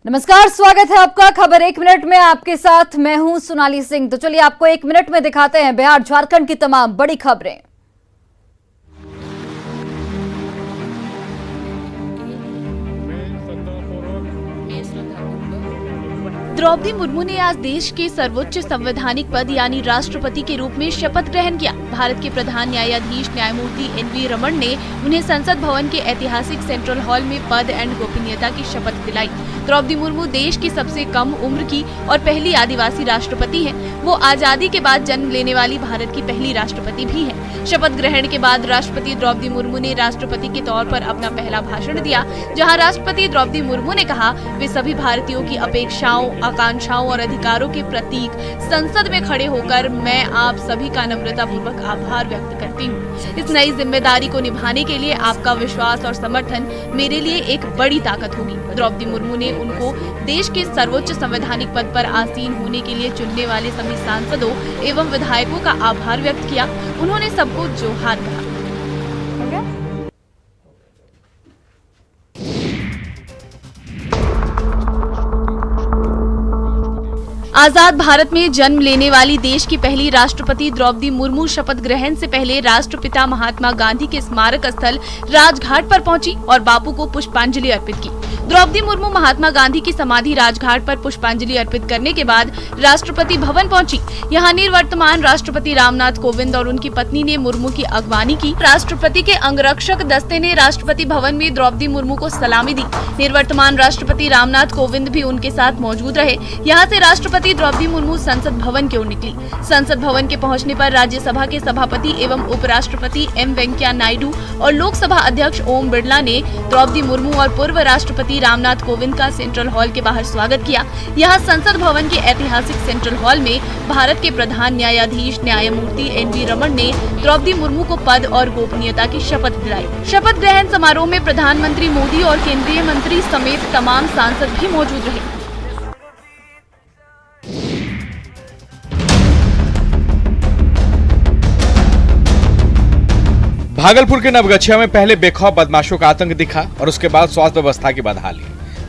नमस्कार, स्वागत है आपका खबर एक मिनट में। आपके साथ मैं हूं सोनाली सिंह। तो चलिए आपको एक मिनट में दिखाते हैं बिहार झारखंड की तमाम बड़ी खबरें। द्रौपदी मुर्मू ने आज देश के सर्वोच्च संवैधानिक पद यानी राष्ट्रपति के रूप में शपथ ग्रहण किया। भारत के प्रधान न्यायाधीश न्यायमूर्ति एन.वी. रमण ने उन्हें संसद भवन के ऐतिहासिक सेंट्रल हॉल में पद एंड गोपनीयता की शपथ दिलाई। द्रौपदी मुर्मू देश की सबसे कम उम्र की और पहली आदिवासी राष्ट्रपति हैं। वो आजादी के बाद जन्म लेने वाली भारत की पहली राष्ट्रपति भी हैं। शपथ ग्रहण के बाद राष्ट्रपति द्रौपदी मुर्मू ने राष्ट्रपति के तौर पर अपना पहला भाषण दिया, जहां राष्ट्रपति द्रौपदी मुर्मू ने कहा, वे सभी भारतीयों की अपेक्षाओं, आकांक्षाओं और अधिकारों के प्रतीक संसद में खड़े होकर मैं आप सभी का नम्रता पूर्वक आभार व्यक्त करती हूँ। इस नई जिम्मेदारी को निभाने के लिए आपका विश्वास और समर्थन मेरे लिए एक बड़ी ताकत होगी। द्रौपदी मुर्मू ने उनको देश के सर्वोच्च संवैधानिक पद पर आसीन होने के लिए चुनने वाले सभी सांसदों एवं विधायकों का आभार व्यक्त किया। उन्होंने सबको जोहार कहा। आजाद भारत में जन्म लेने वाली देश की पहली राष्ट्रपति द्रौपदी मुर्मू शपथ ग्रहण से पहले राष्ट्रपिता महात्मा गांधी के स्मारक स्थल राजघाट पर पहुंची और बापू को पुष्पांजलि अर्पित की। द्रौपदी मुर्मू महात्मा गांधी की समाधि राजघाट पर पुष्पांजलि अर्पित करने के बाद राष्ट्रपति भवन पहुंची। यहां निवर्तमान राष्ट्रपति रामनाथ कोविंद और उनकी पत्नी ने मुर्मू की अगवानी की। राष्ट्रपति के अंगरक्षक दस्ते ने राष्ट्रपति भवन में द्रौपदी मुर्मू को सलामी दी। निवर्तमान राष्ट्रपति रामनाथ कोविंद भी उनके साथ मौजूद रहे। यहाँ से राष्ट्रपति द्रौपदी मुर्मू संसद भवन की ओर निकली। संसद भवन के पहुंचने पर राज्यसभा के सभापति एवं उपराष्ट्रपति एम वेंकैया नायडू और लोकसभा अध्यक्ष ओम बिरला ने द्रौपदी मुर्मू और पूर्व राष्ट्रपति रामनाथ कोविंद का सेंट्रल हॉल के बाहर स्वागत किया। यहाँ संसद भवन के ऐतिहासिक सेंट्रल हॉल में भारत के प्रधान न्यायाधीश न्यायमूर्ति एन.वी. रमण ने द्रौपदी मुर्मू को पद और गोपनीयता की शपथ दिलाई। शपथ ग्रहण समारोह में प्रधानमंत्री मोदी और केंद्रीय मंत्री समेत तमाम सांसद भी मौजूद रहे। भागलपुर के नवगछिया में पहले बेखौफ बदमाशों का आतंक दिखा और उसके बाद स्वास्थ्य व्यवस्था की बदहाली।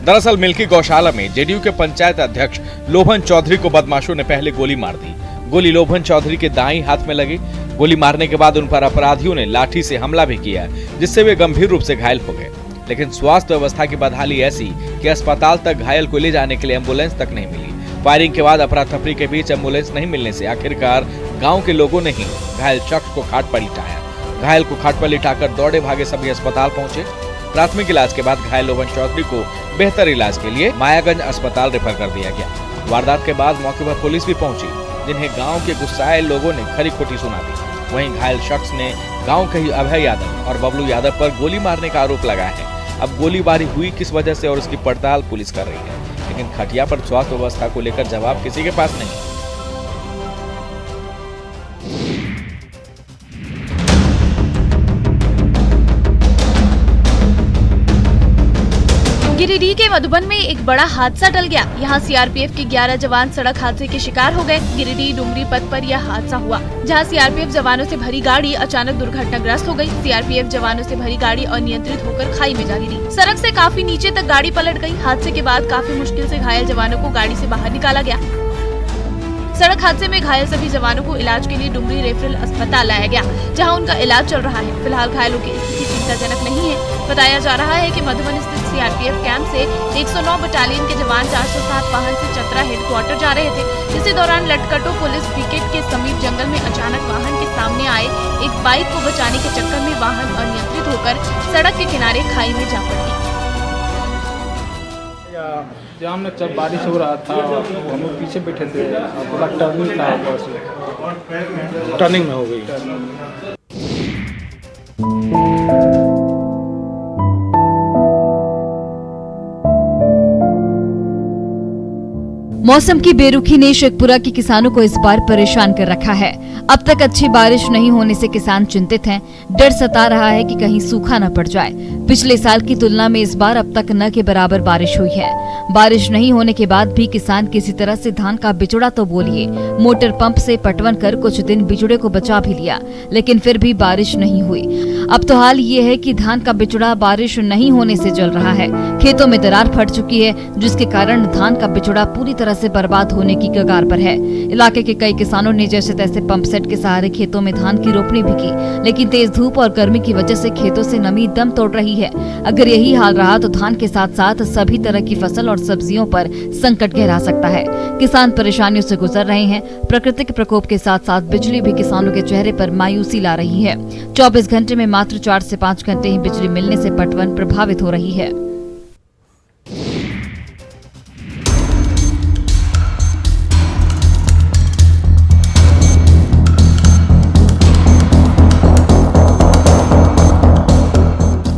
दरअसल मिल्की गौशाला में जेडीयू के पंचायत अध्यक्ष लोभन चौधरी को बदमाशों ने पहले गोली मार दी। गोली लोभन चौधरी के दाईं हाथ में लगी। गोली मारने के बाद उन पर अपराधियों ने लाठी से हमला भी किया, जिससे वे गंभीर रूप से घायल हो गए। लेकिन स्वास्थ्य व्यवस्था की बदहाली ऐसी कि अस्पताल तक घायल को ले जाने के लिए एम्बुलेंस तक नहीं मिली। फायरिंग के बाद अफरा तफरी के बीच एम्बुलेंस नहीं मिलने से आखिरकार गाँव के लोगों ने ही घायल शख्स को खाट पर लिटाया। घायल को खाट पर लिटाकर दौड़े भागे सभी अस्पताल पहुंचे। प्राथमिक इलाज के बाद घायल लोभन चौधरी को बेहतर इलाज के लिए मायागंज अस्पताल रेफर कर दिया गया। वारदात के बाद मौके पर पुलिस भी पहुंची, जिन्हें गांव के गुस्साए लोगों ने खरी खोटी सुना दी। वहीं घायल शख्स ने गांव के ही अभय यादव और बबलू यादव पर गोली मारने का आरोप लगाया है। अब गोलीबारी हुई किस वजह से और उसकी पड़ताल पुलिस कर रही है, लेकिन खटिया पर स्वास्थ्य व्यवस्था को लेकर जवाब किसी के पास नहीं। गिरिडीह के मधुबन में एक बड़ा हादसा टल गया। यहाँ सीआरपीएफ के 11 जवान सड़क हादसे के शिकार हो गए। गिरिडीह डुमरी पथ पर यह हादसा हुआ, जहाँ सीआरपीएफ जवानों से भरी गाड़ी अचानक दुर्घटनाग्रस्त हो गई। सीआरपीएफ जवानों से भरी गाड़ी अनियंत्रित होकर खाई में जा गिरी। सड़क से काफी नीचे तक गाड़ी पलट गई। हादसे के बाद काफी मुश्किल से घायल जवानों को गाड़ी से बाहर निकाला गया। सड़क हादसे में घायल सभी जवानों को इलाज के लिए डुमरी रेफरल अस्पताल लाया गया, जहां उनका इलाज चल रहा है। फिलहाल घायलों की स्थिति चिंताजनक नहीं है। बताया जा रहा है कि मधुबन स्थित सीआरपीएफ कैंप से 109 बटालियन के जवान 407 वाहन से चतरा हेडक्वार्टर जा रहे थे। इसी दौरान लटकटो पुलिस पिकेट के समीप जंगल में अचानक वाहन के सामने आए एक बाइक को बचाने के चक्कर में वाहन अनियंत्रित होकर सड़क के किनारे खाई में जा पड़ी। जाम में जब बारिश हो रहा था, हम लोग पीछे बैठे थे, पूरा टर्निंग था, टर्निंग में हो गई। मौसम की बेरुखी ने शेखपुरा के किसानों को इस बार परेशान कर रखा है। अब तक अच्छी बारिश नहीं होने से किसान चिंतित हैं। डर सता रहा है कि कहीं सूखा न पड़ जाए। पिछले साल की तुलना में इस बार अब तक न के बराबर बारिश हुई है। बारिश नहीं होने के बाद भी किसान किसी तरह से धान का बिचड़ा तो बोलिए मोटर पंप से पटवन कर कुछ दिन बिचड़े को बचा भी लिया, लेकिन फिर भी बारिश नहीं हुई। अब तो हाल ये है कि धान का बिचड़ा बारिश नहीं होने से जल रहा है। खेतों में दरार फट चुकी है, जिसके कारण धान का बिचड़ा पूरी तरह से बर्बाद होने की कगार पर है। इलाके के कई किसानों ने जैसे तैसे पंप सेट के सहारे खेतों में धान की रोपनी भी की, लेकिन तेज धूप और गर्मी की वजह से खेतों से नमी दम तोड़ रही है। अगर यही हाल रहा तो धान के साथ साथ सभी तरह की फसल और सब्जियों पर संकट गहरा सकता है। किसान परेशानियों से गुजर रहे हैं। प्राकृतिक प्रकोप के साथ साथ बिजली भी किसानों के चेहरे पर मायूसी ला रही है। 24 घंटे में मात्र 4 से 5 घंटे ही बिजली मिलने से पटवन प्रभावित हो रही है।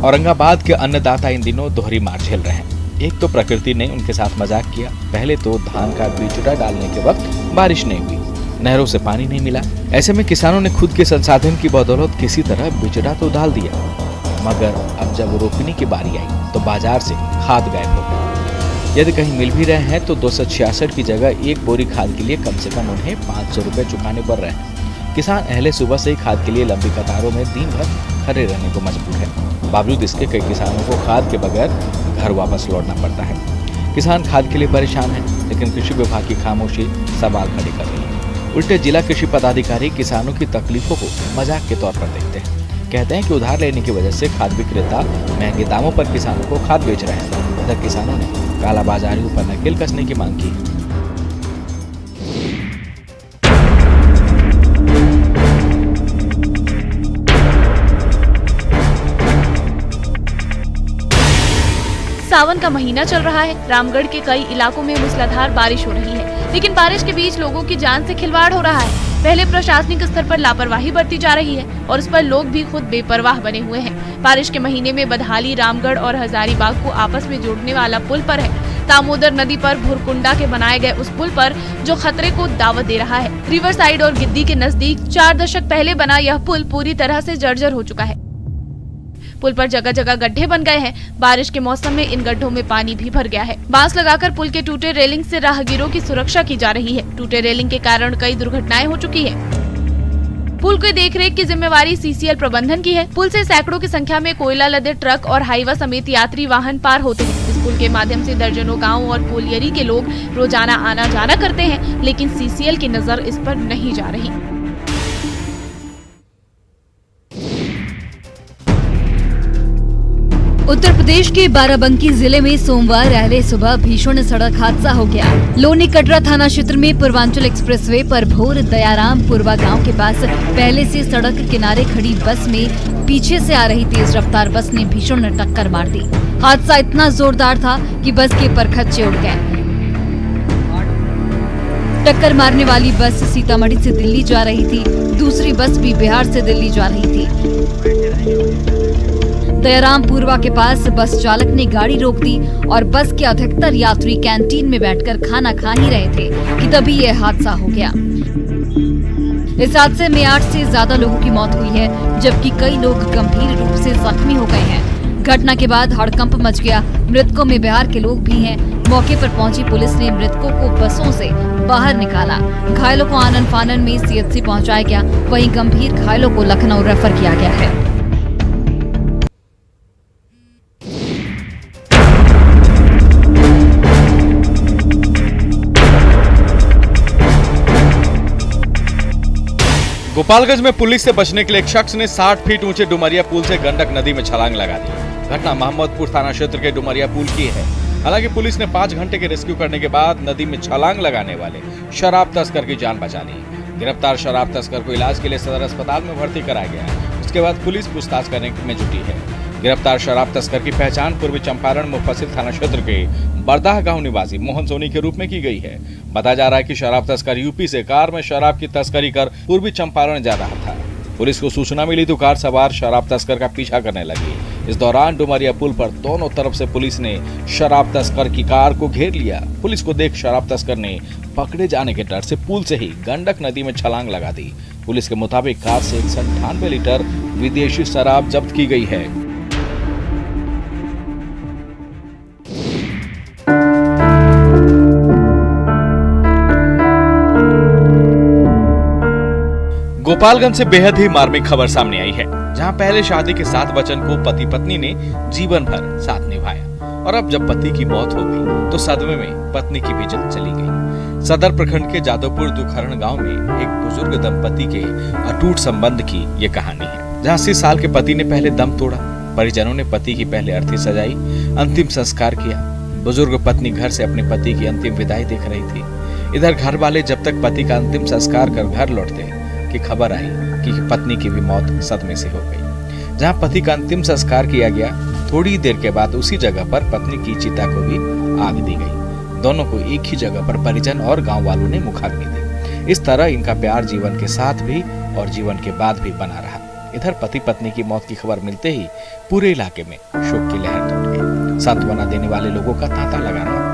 औरंगाबाद के अन्नदाता इन दिनों दोहरी मार झेल रहे हैं। एक तो प्रकृति ने उनके साथ मजाक किया। पहले तो धान का बिचड़ा डालने के वक्त बारिश नहीं हुई, नहरों से पानी नहीं मिला। ऐसे में किसानों ने खुद के संसाधन की बदौलत किसी तरह बिचड़ा तो डाल दिया, मगर अब जब रोपनी की बारी आई तो बाजार से खाद गायब हो गई। यदि कहीं मिल भी रहे हैं तो 266 की जगह एक बोरी खाद के लिए कम से कम उन्हें 500 रुपए चुकाने पड़ रहे हैं। किसान अहले सुबह से ही खाद के लिए लंबी कतारों में दिन भर खड़े रहने को मजबूर है। बावजूद इसके कई किसानों को खाद के बगैर घर वापस लौटना पड़ता है। किसान खाद के लिए परेशान हैं, लेकिन कृषि विभाग की खामोशी सवाल खड़े कर रही है। उल्टे जिला कृषि पदाधिकारी किसानों की तकलीफों को मजाक के तौर पर देखते हैं। कहते हैं कि उधार लेने की वजह से खाद विक्रेता महंगे दामों पर किसानों को खाद बेच रहे हैं। इधर किसानों ने कालाबाजारियों पर नकेल कसने की मांग की है। सावन का महीना चल रहा है। रामगढ़ के कई इलाकों में मूसलाधार बारिश हो रही है, लेकिन बारिश के बीच लोगों की जान से खिलवाड़ हो रहा है। पहले प्रशासनिक स्तर पर लापरवाही बरती जा रही है और इस पर लोग भी खुद बेपरवाह बने हुए हैं। बारिश के महीने में बदहाली रामगढ़ और हजारीबाग को आपस में जोड़ने वाला पुल पर है। दामोदर नदी पर भुरकुंडा के बनाए गए उस पुल पर जो खतरे को दावत दे रहा है। रिवर साइड और गिद्दी के नजदीक 4 दशक पहले बना यह पुल पूरी तरह से जर्जर हो चुका है। पुल पर जगह जगह गड्ढे बन गए हैं। बारिश के मौसम में इन गड्ढों में पानी भी भर गया है। बांस लगाकर पुल के टूटे रेलिंग से राहगीरों की सुरक्षा की जा रही है। टूटे रेलिंग के कारण कई दुर्घटनाएं हो चुकी है। पुल की देखरेख की जिम्मेवारी सीसीएल प्रबंधन की है। पुल से सैकड़ों की संख्या में कोयला लदे ट्रक और हाईवा समेत यात्री वाहन पार होते हैं। इस पुल के माध्यम से दर्जनों गाँव और कोलियरी के लोग रोजाना आना जाना करते हैं, लेकिन सीसीएल की नजर इस पर नहीं जा रही। उत्तर प्रदेश के बाराबंकी जिले में सोमवार अहले सुबह भीषण सड़क हादसा हो गया। लोनी कटरा थाना क्षेत्र में पूर्वांचल एक्सप्रेसवे पर भोर दयाराम पुरवा गांव के पास पहले से सड़क किनारे खड़ी बस में पीछे से आ रही तेज रफ्तार बस ने भीषण टक्कर मार दी। हादसा इतना जोरदार था कि बस के परखच्चे उड़ गए। टक्कर मारने वाली बस सीतामढ़ी से दिल्ली जा रही थी, दूसरी बस भी बिहार से दिल्ली जा रही थी। दयाराम पूर्वा के पास बस चालक ने गाड़ी रोक दी और बस के अधिकतर यात्री कैंटीन में बैठकर खाना खा ही रहे थे कि तभी यह हादसा हो गया। इस हादसे में 8 से ज्यादा लोगों की मौत हुई है, जबकि कई लोग गंभीर रूप से जख्मी हो गए हैं। घटना के बाद हड़कंप मच गया। मृतकों में बिहार के लोग भी हैं। मौके पर पहुंची पुलिस ने मृतकों को बसों से बाहर निकाला। घायलों को आनन फानन में सीएचसी पहुंचाया गया। वहीं गंभीर घायलों को लखनऊ रेफर किया गया है। गोपालगंज में पुलिस से बचने के लिए एक शख्स ने 60 फीट ऊंचे डुमरिया पुल से गंडक नदी में छलांग लगा दी। घटना मोहम्मदपुर थाना क्षेत्र के डुमरिया पुल की है। हालांकि पुलिस ने 5 घंटे के रेस्क्यू करने के बाद नदी में छलांग लगाने वाले शराब तस्कर की जान बचा ली। गिरफ्तार शराब तस्कर को इलाज के लिए सदर अस्पताल में भर्ती कराया गया। उसके बाद पुलिस पूछताछ करने में जुटी है। गिरफ्तार शराब तस्कर की पहचान पूर्वी चंपारण मुफस्सिल थाना क्षेत्र के बरदाह गांव निवासी मोहन सोनी के रूप में की गई है। बताया जा रहा है कि शराब तस्कर यूपी से कार में शराब की तस्करी कर पूर्वी चंपारण जा रहा था। पुलिस को सूचना मिली तो कार सवार शराब तस्कर का पीछा करने लगी। इस दौरान डुमरिया पुल पर दोनों तरफ से पुलिस ने शराब तस्कर की कार को घेर लिया। पुलिस को देख शराब तस्कर ने पकड़े जाने के डर से पुल से ही गंडक नदी में छलांग लगा दी। पुलिस के मुताबिक कार से 198 लीटर विदेशी शराब जब्त की गई है। गोपालगंज से बेहद ही मार्मिक खबर सामने आई है, जहां पहले शादी के 7 वचन को पति पत्नी ने जीवन भर साथ निभाया और अब जब पति की मौत हो गई तो सदमे में पत्नी की भी जान चली गई। सदर प्रखंड के जादवपुर दुखहरण गांव में एक बुजुर्ग दंपति के अटूट संबंध की ये कहानी है, जहां 80 साल के पति ने पहले दम तोड़ा। परिजनों ने पति की पहले अर्थी सजाई, अंतिम संस्कार किया। बुजुर्ग पत्नी घर से अपने पति की अंतिम विदाई देख रही थी। इधर घर वाले जब तक पति का अंतिम संस्कार कर घर लौटते कि खबर आई कि पत्नी की भी मौत सदमे से हो गई। जहां पति का अंतिम संस्कार किया गया, थोड़ी देर के बाद उसी जगह पर पत्नी की चिता को भी आग दी गई। दोनों को एक ही जगह पर परिजन और गांव वालों ने मुखाग्नि दी। इस तरह इनका प्यार जीवन के साथ भी और जीवन के बाद भी बना रहा। इधर पति पत्नी की मौत की खबर मिलते ही पूरे इलाके में शोक की लहर दौड़ गई। सांत्वना देने वाले लोगों का तांता लगा रहा।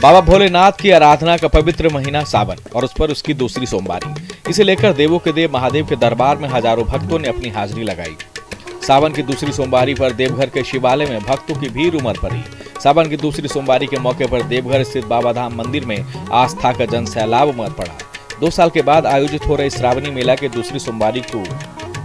बाबा भोलेनाथ की आराधना का पवित्र महीना सावन और उस पर उसकी दूसरी सोमवारी, इसे लेकर देवों के देव महादेव के दरबार में हजारों भक्तों ने अपनी हाजिरी लगाई। सावन की दूसरी सोमवारी पर देवघर के शिवालय में भक्तों की भीड़ उमड़ पड़ी। सावन की दूसरी सोमवारी के मौके पर देवघर स्थित बाबा धाम मंदिर में आस्था का जन सैलाब उमड़ पड़ा। 2 साल के बाद आयोजित हो रहे श्रावणी मेला के दूसरी सोमवारी को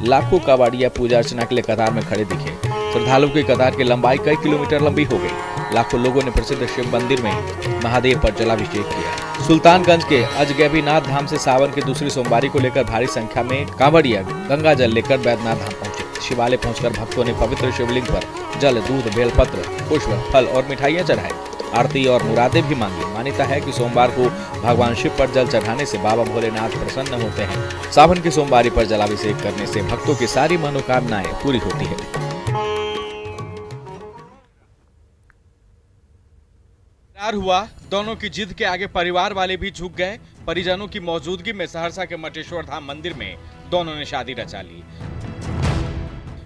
लाखों कावड़िया पूजा अर्चना के लिए कतार में खड़े दिखे। श्रद्धालुओं की कतार की लंबाई कई किलोमीटर लंबी हो गई। लाखों लोगों ने प्रसिद्ध शिव मंदिर में महादेव पर जलाभिषेक किया। सुल्तानगंज के अजगैबीनाथ धाम से सावन की दूसरी सोमवारी को लेकर भारी संख्या में कांवड़िया गंगा जल लेकर बैद्यनाथ धाम पहुंचे। शिवालय पहुंचकर भक्तों ने पवित्र शिवलिंग पर जल, दूध, बेलपत्र, पुष्प, फल और मिठाइयां चढ़ाई। आरती और मुरादें भी मांगी। मान्यता है कि सोमवार को भगवान शिव पर जल चढ़ाने से बाबा भोलेनाथ प्रसन्न होते हैं। सावन की सोमवारी पर जलाभिषेक करने से भक्तों की सारी मनोकामनाएं पूरी होती है। हुआ, दोनों की जिद के आगे परिवार वाले भी झुक गए। परिजनों की मौजूदगी में सहरसा के मटेश्वर धाम मंदिर में दोनों ने शादी रचा ली।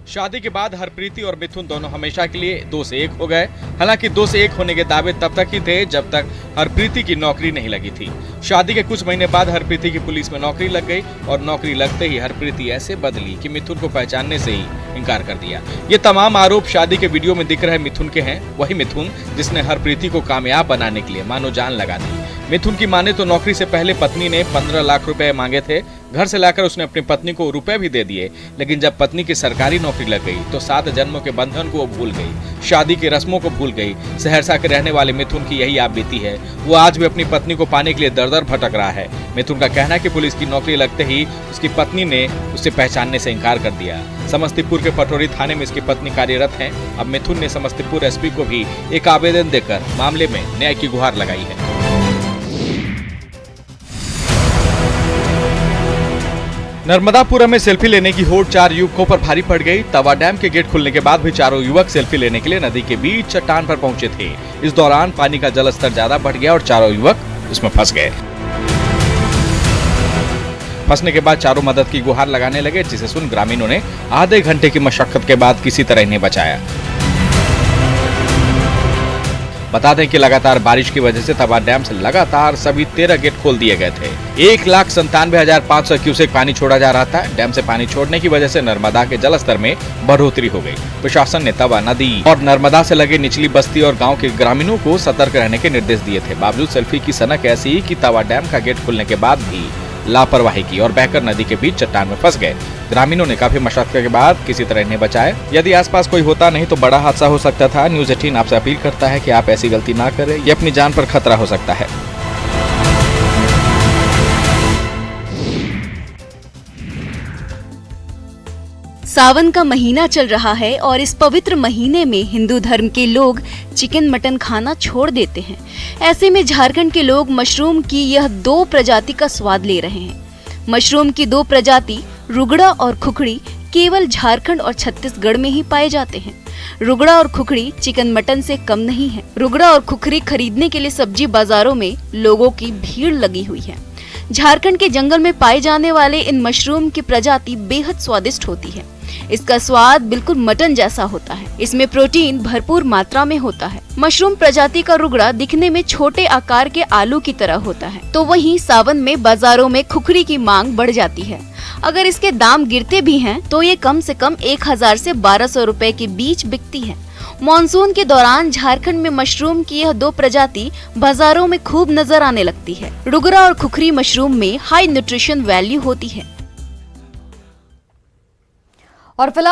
शादी के बाद हरप्रीति और मिथुन दोनों हमेशा के लिए 2 से 1 हो गए। हालांकि 2 से 1 होने के दावे तब तक ही थे जब तक हरप्रीति की नौकरी नहीं लगी थी। शादी के कुछ महीने बाद हरप्रीति की पुलिस में नौकरी लग गई और नौकरी लगते ही हरप्रीति ऐसे बदली कि मिथुन को पहचानने से ही इनकार कर दिया। ये तमाम आरोप शादी के वीडियो में दिख रहे मिथुन के हैं। वही मिथुन जिसने हरप्रीति को कामयाब बनाने के लिए मानो जान लगा दी। मिथुन की माने तो नौकरी से पहले पत्नी ने 15 लाख रुपए मांगे थे। घर से लाकर उसने अपनी पत्नी को रुपए भी दे दिए, लेकिन जब पत्नी की सरकारी नौकरी लग गई तो 7 जन्मों के बंधन को वो भूल गई, शादी की रस्मों को भूल गई। सहरसा के रहने वाले मिथुन की यही आप बीती है। वो आज भी अपनी पत्नी को पाने के लिए दर-दर भटक रहा है। मिथुन का कहना है कि पुलिस की नौकरी लगते ही उसकी पत्नी ने उसे पहचानने से इनकार कर दिया। समस्तीपुर के पटोरी थाने में इसकी पत्नी कार्यरत है। अब मिथुन ने समस्तीपुर एसपी को भी एक आवेदन देकर मामले में न्याय की गुहार लगाई है। नर्मदापुरम में सेल्फी लेने की होड़ 4 युवकों पर भारी पड़ गई। तवा डैम के गेट खुलने के बाद भी चारों युवक सेल्फी लेने के लिए नदी के बीच चट्टान पर पहुंचे थे। इस दौरान पानी का जलस्तर ज्यादा बढ़ गया और चारों युवक इसमें फंस गए। फंसने के बाद चारों मदद की गुहार लगाने लगे, जिसे सुन ग्रामीणों ने आधे घंटे की मशक्कत के बाद किसी तरह इन्हें बचाया। बता दें कि लगातार बारिश की वजह से तवा डैम से लगातार सभी 13 गेट खोल दिए गए थे। 1,97,500 क्यूसेक पानी छोड़ा जा रहा था। डैम से पानी छोड़ने की वजह से नर्मदा के जलस्तर में बढ़ोतरी हो गई। प्रशासन ने तवा नदी और नर्मदा से लगे निचली बस्ती और गांव के ग्रामीणों को सतर्क रहने के निर्देश दिए थे। बावजूद सेल्फी की सनक ऐसी ही कि तवा डैम का गेट खुलने के बाद भी लापरवाही की और बहकर नदी के बीच चट्टान में फंस गए। ग्रामीणों ने काफी मशक्कत के बाद किसी तरह इन्हें बचाया। यदि आसपास कोई होता नहीं तो बड़ा हादसा हो सकता था। न्यूज़ 18 आपसे अपील करता है कि आप ऐसी गलती ना करें, ये अपनी जान पर खतरा हो सकता है। सावन का महीना चल रहा है और इस पवित्र महीने में हिंदू धर्म के लोग चिकन मटन खाना छोड़ देते हैं। ऐसे में झारखंड के लोग मशरूम की यह 2 प्रजाति का स्वाद ले रहे हैं। मशरूम की 2 प्रजाति रुगड़ा और खुखड़ी केवल झारखंड और छत्तीसगढ़ में ही पाए जाते हैं। रुगड़ा और खुखड़ी चिकन मटन से कम नहीं है। रुगड़ा और खुखड़ी खरीदने के लिए सब्जी बाजारों में लोगों की भीड़ लगी हुई है। झारखंड के जंगल में पाए जाने वाले इन मशरूम की प्रजाति बेहद स्वादिष्ट होती है। इसका स्वाद बिल्कुल मटन जैसा होता है। इसमें प्रोटीन भरपूर मात्रा में होता है। मशरूम प्रजाति का रुगड़ा दिखने में छोटे आकार के आलू की तरह होता है, तो वहीं सावन में बाजारों में खुखड़ी की मांग बढ़ जाती है। अगर इसके दाम गिरते भी हैं तो ये कम से कम 1000 से 1200 रुपए के बीच बिकती है। मॉनसून के दौरान झारखंड में मशरूम की यह दो प्रजाति बाजारों में खूब नजर आने लगती है। रुगरा और खुखरी मशरूम में हाई न्यूट्रिशन वैल्यू होती है। और फिलहाल